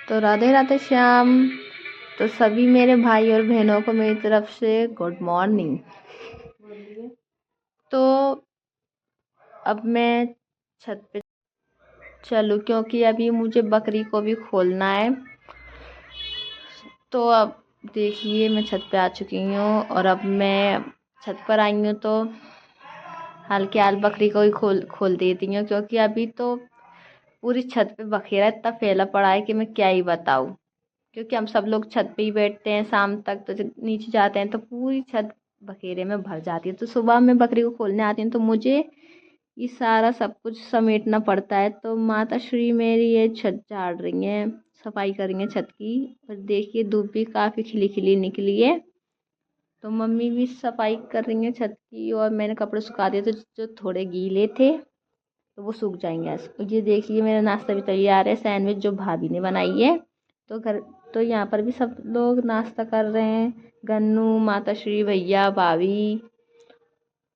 तो राधे राधे श्याम। तो सभी मेरे भाई और बहनों को मेरी तरफ से गुड मॉर्निंग। तो अब मैं छत पे चलूँ क्योंकि अभी मुझे बकरी को भी खोलना है। तो अब देखिए मैं छत पे आ चुकी हूँ और अब मैं छत पर आई हूँ तो हाल के हाल बकरी को ही खोल देती हूँ क्योंकि अभी तो पूरी छत पे बखेरा इतना फैला पड़ा है कि मैं क्या ही बताऊँ। क्योंकि हम सब लोग छत पे ही बैठते हैं शाम तक, तो जब नीचे जाते हैं तो पूरी छत बखेरे में भर जाती है। तो सुबह मैं बकरी को खोलने आती हूँ तो मुझे ये सारा सब कुछ समेटना पड़ता है। तो माता श्री मेरी ये छत झाड़ रही हैं, सफाई कर रही हैं छत की। और देखिए धूप भी काफ़ी खिली खिली निकली है। तो मम्मी भी सफाई कर रही हैं छत की और मैंने कपड़े सुखा दिए थे जो थोड़े गीले थे, तो वो सूख जाएंगे आज। ये देखिए मेरा नाश्ता भी तैयार है, सैंडविच जो भाभी ने बनाई है। तो यहाँ पर भी सब लोग नाश्ता कर रहे हैं। गन्नू, माताश्री, भैया, भाभी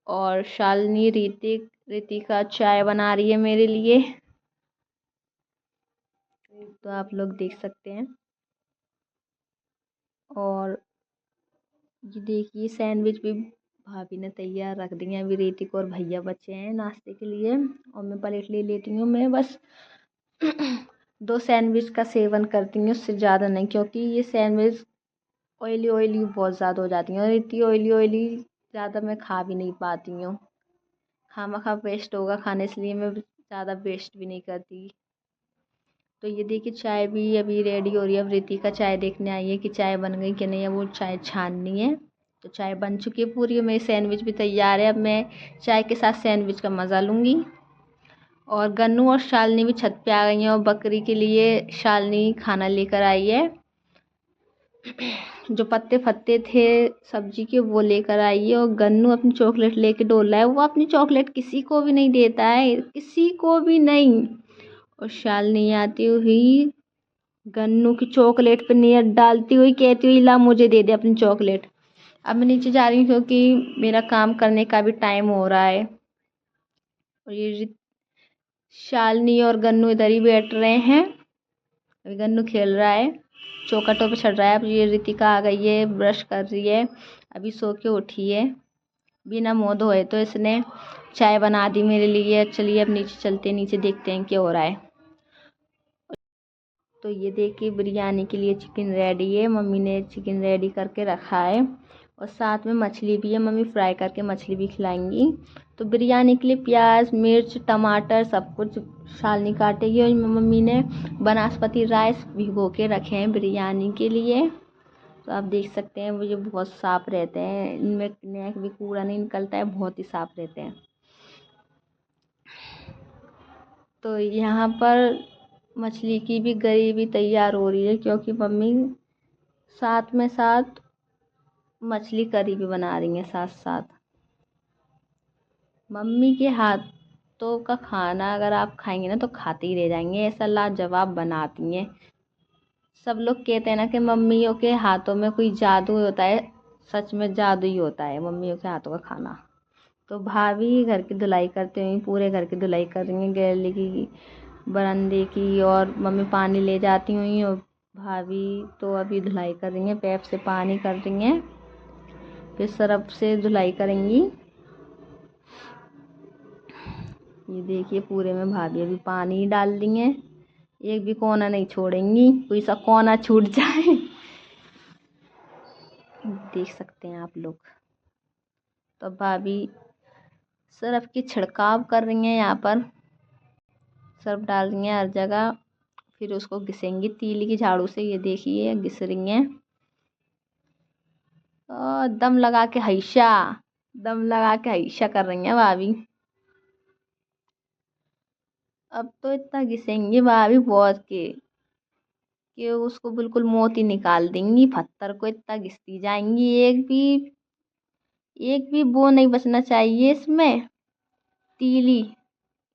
और शालिनी, रितिका चाय बना रही है मेरे लिए। तो आप लोग देख सकते हैं। और ये देखिए सैंडविच भी भाभी ने तैयार रख दिए हैं। अभी रितिक और भैया बच्चे हैं नाश्ते के लिए और मैं प्लेट ले लेती हूँ। मैं बस 2 सैंडविच का सेवन करती हूँ, उससे ज़्यादा नहीं, क्योंकि ये सैंडविच ऑयली ऑयली बहुत ज़्यादा हो जाती हैं और इतनी ऑयली ऑयली ज़्यादा मैं खा भी नहीं पाती हूँ। खामखा वेस्ट होगा खाने, इसलिए मैं ज़्यादा वेस्ट भी नहीं करती। तो ये देखिए चाय भी अभी रेडी हो रही है। अब रितिका चाय देखने आई है कि चाय बन गई कि नहीं है, वो चाय छाननी है। तो चाय बन चुकी है पूरी, मेरी सैंडविच भी तैयार है। अब मैं चाय के साथ सैंडविच का मज़ा लूँगी। और गन्नू और शालिनी भी छत पे आ गई हैं और बकरी के लिए शालिनी खाना लेकर आई है। जो पत्ते फत्ते थे सब्जी के वो लेकर आई है। और गन्नू अपनी चॉकलेट लेके डोल रहा है। वो अपनी चॉकलेट किसी को भी नहीं देता है, किसी को भी नहीं। और शालिनी आती हुई गन्नू की चॉकलेट पे नियत डालती हुई कहती हुई, ला मुझे दे दे अपनी चॉकलेट। अब मैं नीचे जा रही हूँ क्योंकि मेरा काम करने का भी टाइम हो रहा है। और ये शालिनी और गन्नू इधर ही बैठ रहे हैं। अभी गन्नू खेल रहा है, चौखटों पे चढ़ रहा है। अब ये रितिका आ गई है, ब्रश कर रही है, अभी सो के उठी है बिना मुँह धोए। तो इसने चाय बना दी मेरे लिए। चलिए अब नीचे चलते हैं, नीचे देखते हैं क्या हो रहा है। तो ये देखिए बिरयानी के लिए चिकन रेडी है, मम्मी ने चिकन रेडी करके रखा है। और साथ में मछली भी है, मम्मी फ्राई करके मछली भी खिलाएंगी। तो बिरयानी के लिए प्याज, मिर्च, टमाटर सब कुछ शालिनी काटेगी। और मम्मी ने बनास्पति राइस भिगो के रखे हैं बिरयानी के लिए। तो आप देख सकते हैं मुझे बहुत साफ़ रहते हैं, इनमें नेक भी कूड़ा नहीं निकलता है, बहुत ही साफ़ रहते हैं। तो यहाँ पर मछली की भी ग्रेवी तैयार हो रही है क्योंकि मम्मी साथ में साथ मछली करी भी बना रही हैं साथ साथ। मम्मी के हाथों का खाना अगर आप खाएंगे ना तो खाते ही रह जाएंगे, ऐसा लाजवाब बनाती हैं। सब लोग कहते हैं ना कि मम्मियों के हाथों में कोई जादू होता है, सच में जादू ही होता है मम्मियों के हाथों का खाना। तो भाभी घर की धुलाई करते हुए पूरे घर की धुलाई कर रही हैं, गैलरी की, बरामदे की। और मम्मी पानी ले जाती हुई और भाभी तो अभी धुलाई कर रही हैं, पैप से पानी कर रही हैं, फिर सरफ से धुलाई करेंगी। ये देखिए पूरे में भाभी अभी पानी डाल दी हैं, एक भी कोना नहीं छोड़ेंगी, कोई सा कोना छूट जाए। देख सकते हैं आप लोग। तो भाभी सरफ की छिड़काव कर रही हैं, यहाँ पर सर्फ डाल रही हैं हर जगह, फिर उसको घिसेंगी तीली की झाड़ू से। ये देखिए घिस रही हैं और दम लगा के हैशा कर रही हैं भाभी। अब तो इतना घिसेंगी भाभी बहुत के कि उसको बिल्कुल मोती निकाल देंगी, पत्थर को इतना घिसती जाएंगी, एक भी वो नहीं बचना चाहिए इसमें। तीली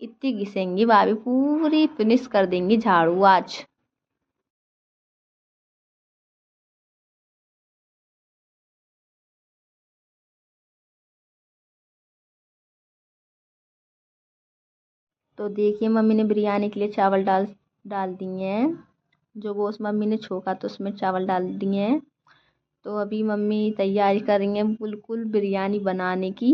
इतनी घिसेंगी भाभी, पूरी फिनिश कर देंगी झाड़ू आज। तो देखिए मम्मी ने बिरयानी के लिए चावल डाल डाल दिए हैं। जो वो उस मम्मी ने छोका तो उसमें चावल डाल दिए हैं। तो अभी मम्मी तैयारी कर रही हैं बिल्कुल बिरयानी बनाने की।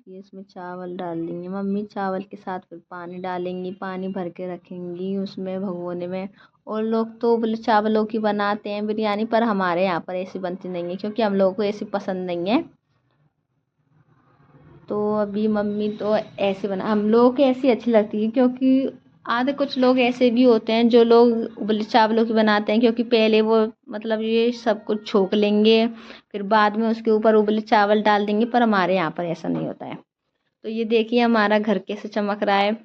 ये इसमें चावल डाल देंगे मम्मी, चावल के साथ फिर पानी डालेंगी, पानी भर के रखेंगी उसमें भगोने में। और लोग तो बोले चावलों की बनाते हैं बिरयानी, पर हमारे यहाँ पर ऐसी बनती नहीं है क्योंकि हम लोगों को ऐसी पसंद नहीं है। तो अभी मम्मी तो ऐसे बना, हम लोगों को ऐसी अच्छी लगती है क्योंकि आधे कुछ लोग ऐसे भी होते हैं जो लोग उबले चावलों की बनाते हैं, क्योंकि पहले वो मतलब ये सब कुछ छोक लेंगे, फिर बाद में उसके ऊपर उबले चावल डाल देंगे, पर हमारे यहाँ पर ऐसा नहीं होता है। तो ये देखिए हमारा घर कैसे चमक रहा है।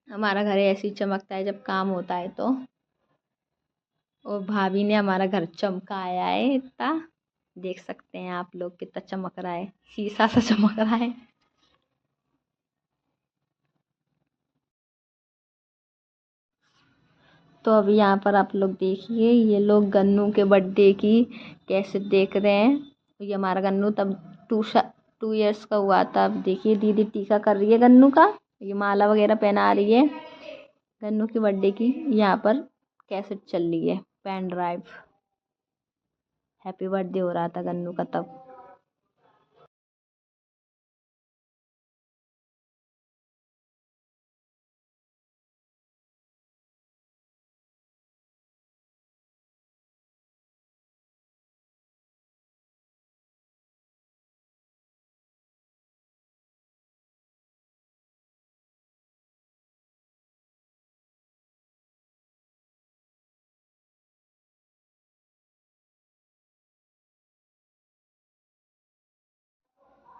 हमारा घर ऐसे ही चमकता है जब काम होता है तो। और भाभी ने हमारा घर चमकाया है इतना, देख सकते हैं आप लोग कितना चमक रहा है, शीशा सा चमक रहा है। तो अभी यहाँ पर आप लोग देखिए, ये लोग गन्नू के बर्थडे की कैसे देख रहे हैं। तो ये हमारा गन्नू तब 2 ईयर्स का हुआ था। अब देखिए दीदी टीका कर रही है गन्नू का, ये माला वगैरह पहना रही है गन्नू की बर्थडे की। यहाँ पर कैसेट चल रही है, पेन ड्राइव, हैप्पी बर्थडे हो रहा था गन्नू का तब।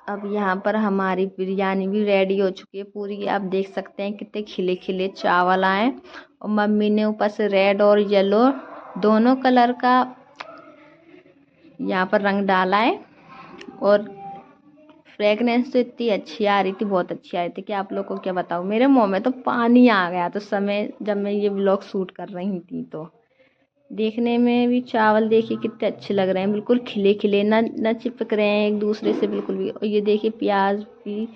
अब यहाँ पर हमारी बिरयानी भी रेडी हो चुकी है पूरी। आप देख सकते हैं कितने खिले खिले चावल आए, और मम्मी ने ऊपर से रेड और येलो दोनों कलर का यहाँ पर रंग डाला है। और फ्रेगनेंस तो इतनी अच्छी आ रही थी, बहुत अच्छी आ रही थी कि आप लोग को क्या बताऊँ, मेरे मुंह में तो पानी आ गया तो समय जब मैं ये व्लॉग शूट कर रही थी। तो देखने में भी चावल देखिए कितने अच्छे लग रहे हैं, बिल्कुल खिले खिले, ना ना चिपक रहे हैं एक दूसरे से बिल्कुल भी। और ये देखिए प्याज भी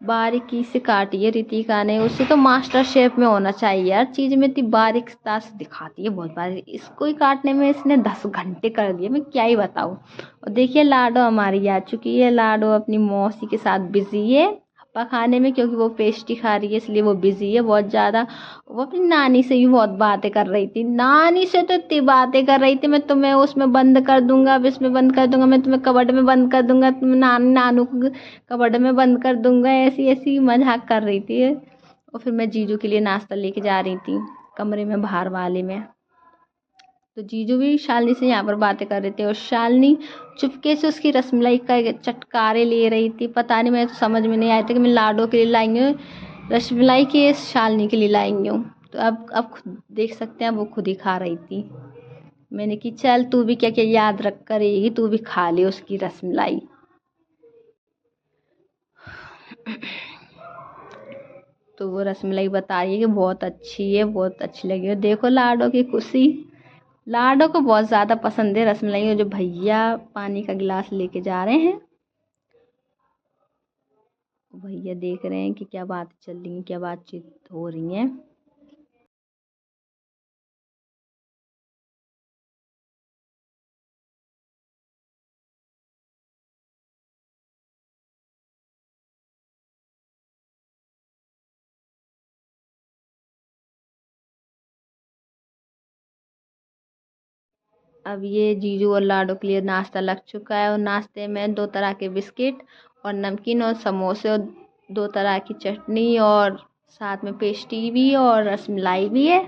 बारीकी से काटी है रितिका ने, उससे तो मास्टर शेफ में होना चाहिए यार, चीज़ में इतनी बारीकता से दिखाती है, बहुत बारीक। इसको ही काटने में इसने 10 घंटे कर दिए, मैं क्या ही बताऊँ। और देखिए लाडो हमारी आ चुकी है, लाडो अपनी मौसी के साथ बिजी है हप्पा खाने में, क्योंकि वो पेस्ट्री खा रही है इसलिए वो बिजी है बहुत ज़्यादा। वो अपनी नानी से भी बहुत बातें कर रही थी, नानी से तो इतनी बातें कर रही थी, मैं तुम्हें उसमें बंद कर दूंगा, अब इसमें बंद कर दूंगा, मैं तुम्हें कबर्ड में बंद कर दूंगा, तुम नानू को कबर्ड में बंद कर दूंगा, ऐसी ऐसी मजाक कर रही थी। और फिर मैं जीजू के लिए नाश्ता लेके जा रही थी कमरे में बाहर वाले में। तो जीजू भी शालिनी से यहाँ पर बातें कर रहे थे, और शालिनी चुपके से उसकी रसमलाई का चटकारे ले रही थी। पता नहीं, मैं तो समझ में नहीं आया था कि मैं लाडो के लिए लाई हूँ रसमलाई की, शालिनी के लिए लाई हूँ। तो अब खुद देख सकते हैं, वो खुद ही खा रही थी। मैंने कि चल तू भी क्या क्या याद रख करेगी, तू भी खा ले उसकी रसमलाई। तो वो रसमलाई बता रही है कि बहुत अच्छी है, बहुत अच्छी लगी है। देखो लाडो की खुशी, लाडो को बहुत ज़्यादा पसंद है रसमलाई। और जो भैया पानी का गिलास लेके जा रहे हैं, भैया देख रहे हैं कि क्या बात चल रही है, क्या बातचीत हो रही है। अब ये जीजू और लाडो के लिए नाश्ता लग चुका है, और नाश्ते में 2 तरह के बिस्किट और नमकीन और समोसे और 2 तरह की चटनी, और साथ में पेस्ट्री भी और रसमलाई भी है।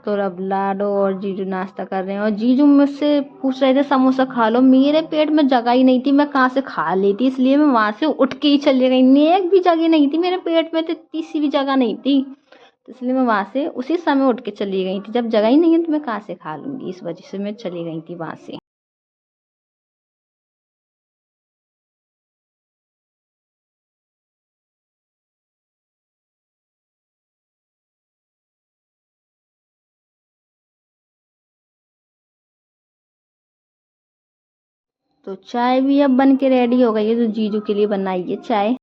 तो अब लाडो और जीजू नाश्ता कर रहे हैं, और जीजू मुझसे पूछ रहे थे समोसा खा लो, मेरे पेट में जगह ही नहीं थी, मैं कहाँ से खा लेती, इसलिए मैं वहां से उठ के ही चली गई, एक भी जगह नहीं थी मेरे पेट में, तो इतनी सी भी जगह नहीं थी। तो इसलिए मैं वहां से उसी समय उठ के चली गई थी, जब जगह ही नहीं है तो मैं कहाँ से खा लूंगी, इस वजह से मैं चली गई थी वहां से। तो चाय भी अब बन के रेडी हो गई है, तो जीजू के लिए बनाई है चाय।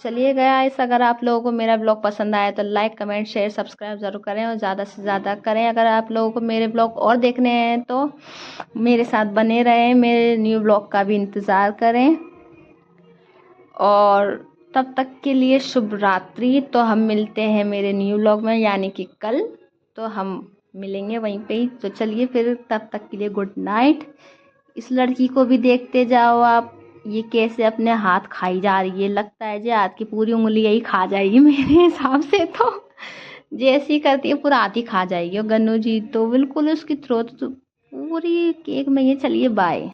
चलिए गाइस, अगर आप लोगों को मेरा ब्लॉग पसंद आया तो लाइक कमेंट शेयर सब्सक्राइब ज़रूर करें और ज़्यादा से ज़्यादा करें। अगर आप लोगों को मेरे ब्लॉग और देखने हैं तो मेरे साथ बने रहें, मेरे न्यू ब्लॉग का भी इंतज़ार करें। और तब तक के लिए शुभ रात्रि। तो हम मिलते हैं मेरे न्यू ब्लॉग में, यानी कि कल तो हम मिलेंगे वहीं पे ही। तो चलिए फिर, तब तक के लिए गुड नाइट। इस लड़की को भी देखते जाओ आप, ये कैसे अपने हाथ खाई जा रही है। लगता है जो हाथ की पूरी उंगली यही खा जाएगी मेरे हिसाब से तो। जैसी करती है पूरा हाथ ही खा जाएगी। और गन्नू जी तो बिल्कुल उसकी थ्रोट पूरी केक में। ये चलिए बाय।